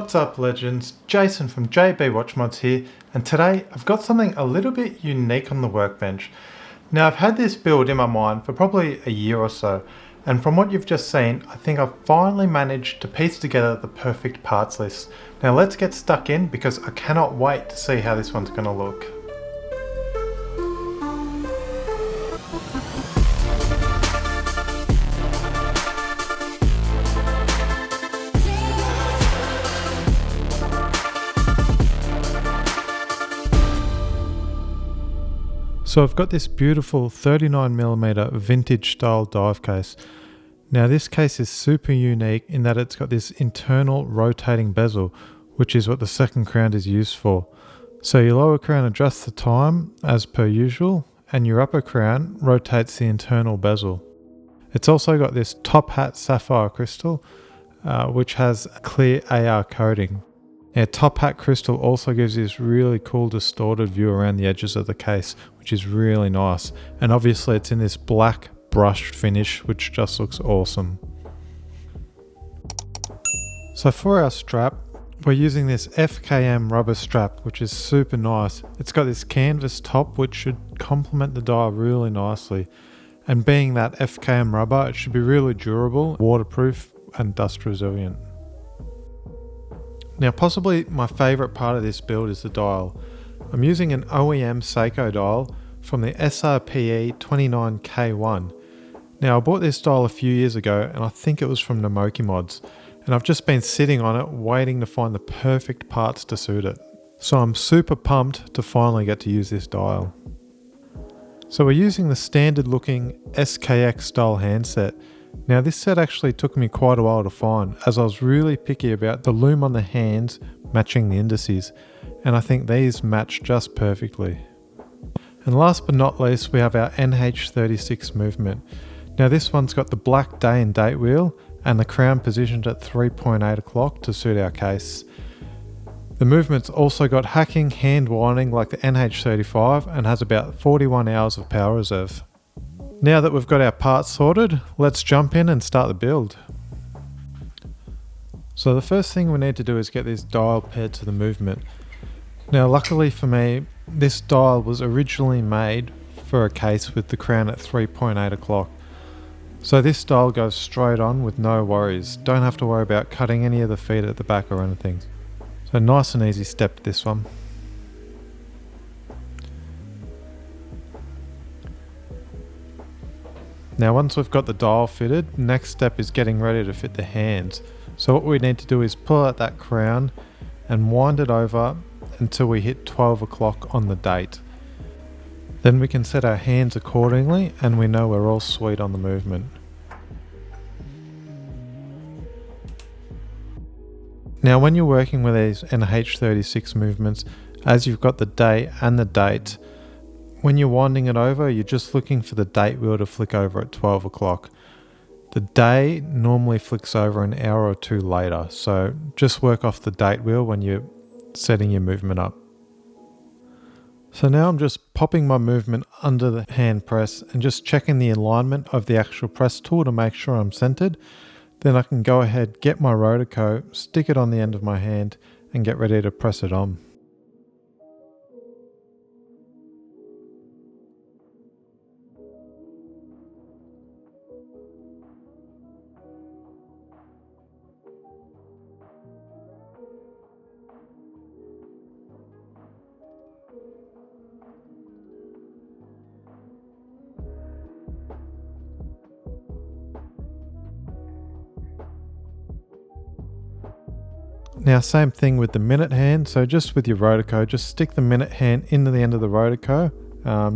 What's up legends, Jason from JB Watch Mods here, and today I've got something a little bit unique on the workbench. Now I've had this build in my mind for probably a year or so, and from what you've just seen, I think I've finally managed to piece together the perfect parts list. Now let's get stuck in because I cannot wait to see how this one's going to look. So I've got this beautiful 39mm vintage style dive case. Now this case is super unique in that it's got this internal rotating bezel, which is what the second crown is used for. So your lower crown adjusts the time as per usual, and your upper crown rotates the internal bezel. It's also got this top hat sapphire crystal, which has a clear AR coating. Now, top hat crystal also gives you this really cool distorted view around the edges of the case, which is really nice. And obviously it's in this black brushed finish, which just looks awesome. So for our strap, we're using this FKM rubber strap, which is super nice. It's got this canvas top, which should complement the dial really nicely. And being that FKM rubber, it should be really durable, waterproof and dust resilient. Now possibly my favourite part of this build is the dial. I'm using an OEM Seiko dial from the SRPE 29K1. Now I bought this dial a few years ago and I think it was from Namoki Mods, and I've just been sitting on it waiting to find the perfect parts to suit it. So I'm super pumped to finally get to use this dial. So we're using the standard looking SKX style handset. Now this set actually took me quite a while to find, as I was really picky about the loom on the hands matching the indices, and I think these match just perfectly. And last but not least, we have our NH36 movement. Now this one's got the black day and date wheel and the crown positioned at 3.8 o'clock to suit our case. The movement's also got hacking hand winding like the NH35 and has about 41 hours of power reserve. Now that we've got our parts sorted, let's jump in and start the build. So the first thing we need to do is get this dial paired to the movement. Now luckily for me, this dial was originally made for a case with the crown at 3.8 o'clock. So this dial goes straight on with no worries. Don't have to worry about cutting any of the feet at the back or anything. So nice and easy step this one. Now once we've got the dial fitted, next step is getting ready to fit the hands. So what we need to do is pull out that crown and wind it over until we hit 12 o'clock on the date. Then we can set our hands accordingly and we know we're all sweet on the movement. Now when you're working with these NH36 movements, as you've got the day and the date, when you're winding it over, you're just looking for the date wheel to flick over at 12 o'clock. The day normally flicks over an hour or two later, so just work off the date wheel when you're setting your movement up. So now I'm just popping my movement under the hand press and just checking the alignment of the actual press tool to make sure I'm centered. Then I can go ahead, get my rotoco, stick it on the end of my hand and get ready to press it on. Now same thing with the minute hand, so just with your rotoco, just stick the minute hand into the end of the rotoco.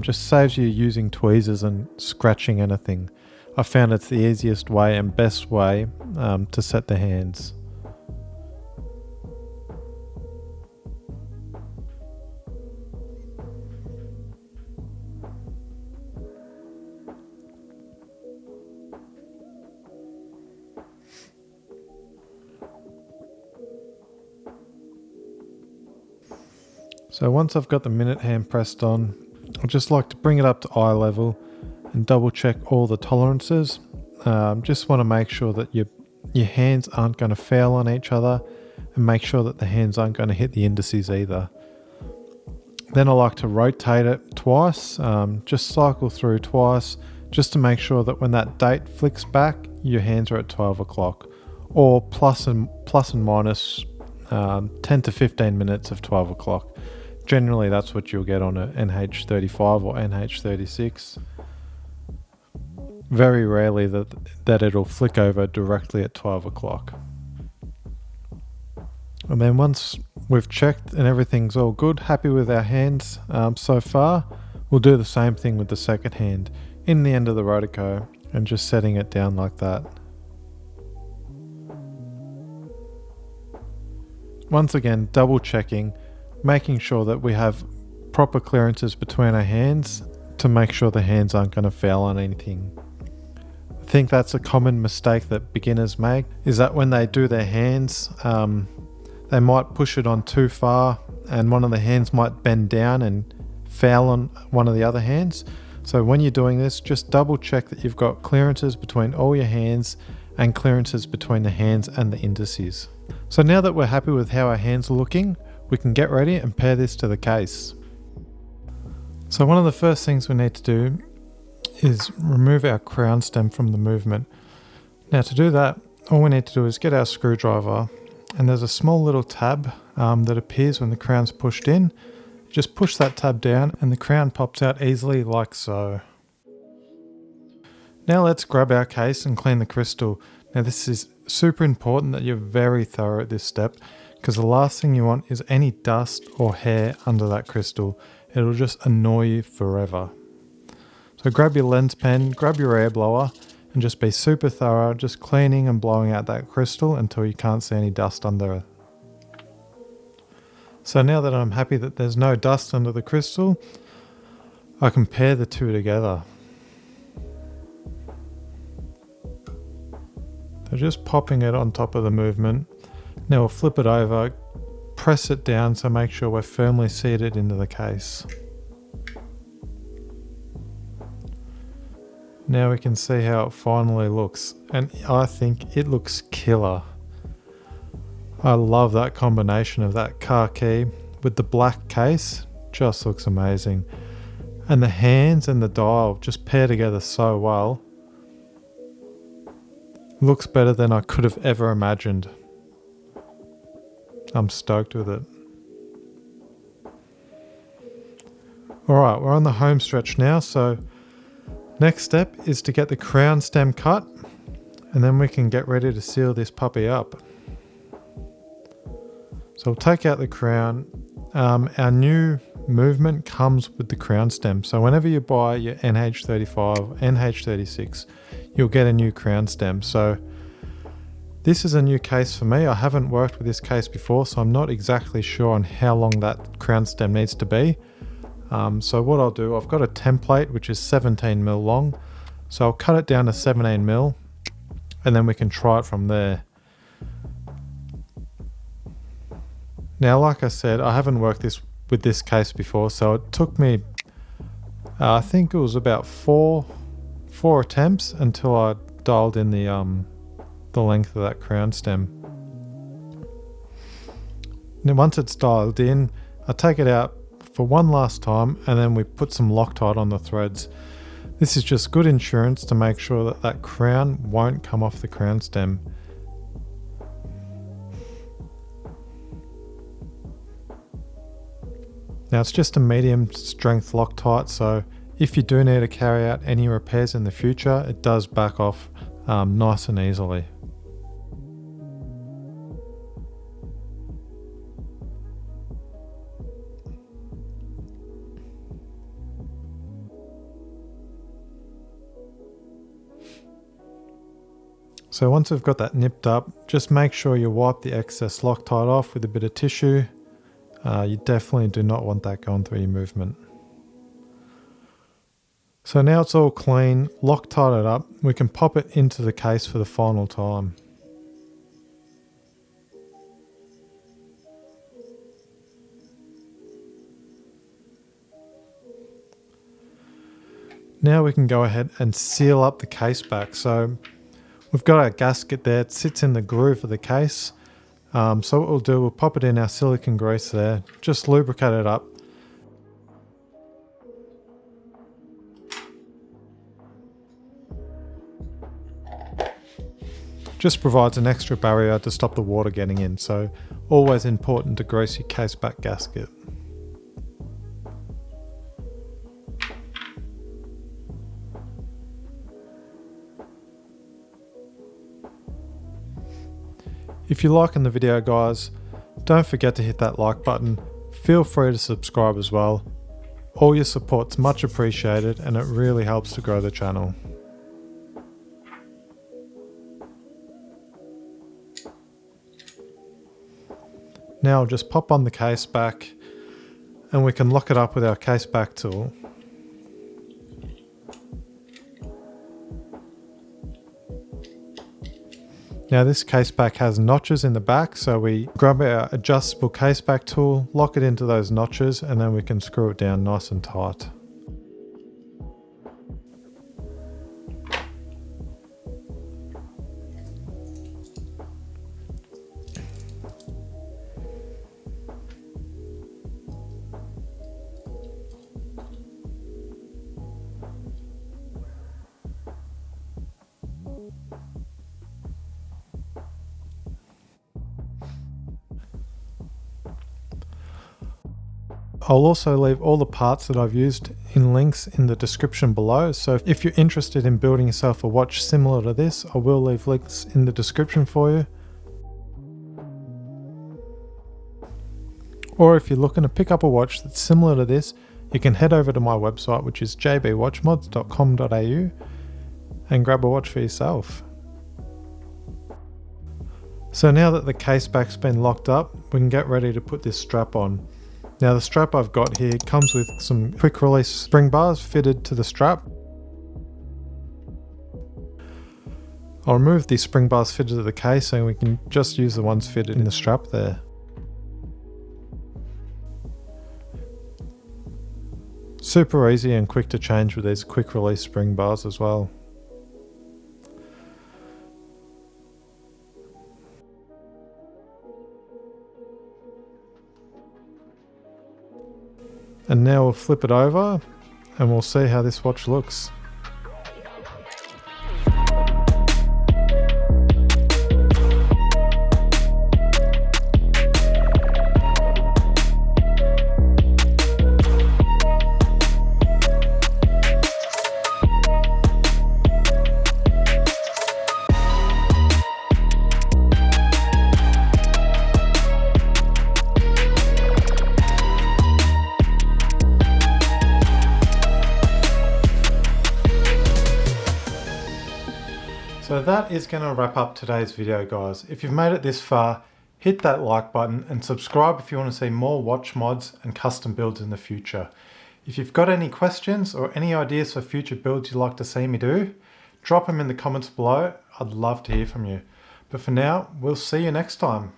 Just saves you using tweezers and scratching anything. I found it's the easiest way and best way to set the hands. So once I've got the minute hand pressed on, I just like to bring it up to eye level and double check all the tolerances. Just want to make sure that your hands aren't going to foul on each other, and and make sure that the hands aren't going to hit the indices either. Then I like to rotate it twice, just cycle through twice, just to make sure that when that date flicks back, your hands are at 12 o'clock, or plus and minus 10 to 15 minutes of 12 o'clock. Generally, that's what you'll get on a NH35 or NH36. Very rarely that it'll flick over directly at 12 o'clock. And then once we've checked and everything's all good, happy with our hands so far, we'll do the same thing with the second hand in the end of the rotoco and just setting it down like that. Once again, double checking, making sure that we have proper clearances between our hands to make sure the hands aren't going to foul on anything. I think that's a common mistake that beginners make, is that when they do their hands, they might push it on too far and one of the hands might bend down and foul on one of the other hands. So when you're doing this, just double check that you've got clearances between all your hands and clearances between the hands and the indices. So now that we're happy with how our hands are looking, we can get ready and pair this to the case. So one of the first things we need to do is remove our crown stem from the movement. Now to do that, all we need to do is get our screwdriver, and there's a small little tab that appears when the crown's pushed in. Just push that tab down and the crown pops out easily like so. Now let's grab our case and clean the crystal. Now this is super important that you're very thorough at this step, because the last thing you want is any dust or hair under that crystal. It'll just annoy you forever. So grab your lens pen, grab your air blower, and just be super thorough, just cleaning and blowing out that crystal until you can't see any dust under it. So now that I'm happy that there's no dust under the crystal, I can pair the two together. So just popping it on top of the movement. Now we'll flip it over, press it down so make sure we're firmly seated into the case. Now we can see how it finally looks, and I think it looks killer. I love that combination of that khaki with the black case, just looks amazing. And the hands and the dial just pair together so well. Looks better than I could have ever imagined. I'm stoked with it. Alright, we're on the home stretch now, so next step is to get the crown stem cut, and then we can get ready to seal this puppy up. So we'll take out the crown. Our new movement comes with the crown stem. So whenever you buy your NH35, NH36, you'll get a new crown stem. So this is a new case for me. I haven't worked with this case before, so I'm not exactly sure on how long that crown stem needs to be. So what I'll do, I've got a template which is 17mm long, so I'll cut it down to 17mm and then we can try it from there. Now, like I said, I haven't worked with this case before, so it took me, I think it was about four attempts until I dialed in the length of that crown stem. Now, once it's dialed in, I take it out for one last time, and then we put some Loctite on the threads. This is just good insurance to make sure that that crown won't come off the crown stem. Now it's just a medium strength Loctite, so if you do need to carry out any repairs in the future, it does back off nice and easily. So once we've got that nipped up, just make sure you wipe the excess Loctite off with a bit of tissue. You definitely do not want that going through your movement. So now it's all clean, Loctite it up, we can pop it into the case for the final time. Now we can go ahead and seal up the case back. So we've got our gasket there, it sits in the groove of the case. So what we'll do, we'll pop it in our silicone grease there, just lubricate it up. Just provides an extra barrier to stop the water getting in, so always important to grease your case back gasket. If you're liking the video guys, don't forget to hit that like button. Feel free to subscribe as well. All your support's much appreciated and it really helps to grow the channel. Now I'll just pop on the case back and we can lock it up with our case back tool. Now this case back has notches in the back, so we grab our adjustable case back tool, lock it into those notches, and then we can screw it down nice and tight. I'll also leave all the parts that I've used in links in the description below, so if you're interested in building yourself a watch similar to this, I will leave links in the description for you. Or if you're looking to pick up a watch that's similar to this, you can head over to my website, which is jbwatchmods.com.au, and grab a watch for yourself. So now that the case back's been locked up, we can get ready to put this strap on. Now the strap I've got here comes with some quick release spring bars fitted to the strap. I'll remove these spring bars fitted to the case and we can just use the ones fitted in the strap there. Super easy and quick to change with these quick release spring bars as well. And now we'll flip it over and we'll see how this watch looks. So that is going to wrap up today's video guys. If you've made it this far, hit that like button and subscribe if you want to see more watch mods and custom builds in the future. If you've got any questions or any ideas for future builds you'd like to see me do, drop them in the comments below. I'd love to hear from you. But for now, we'll see you next time.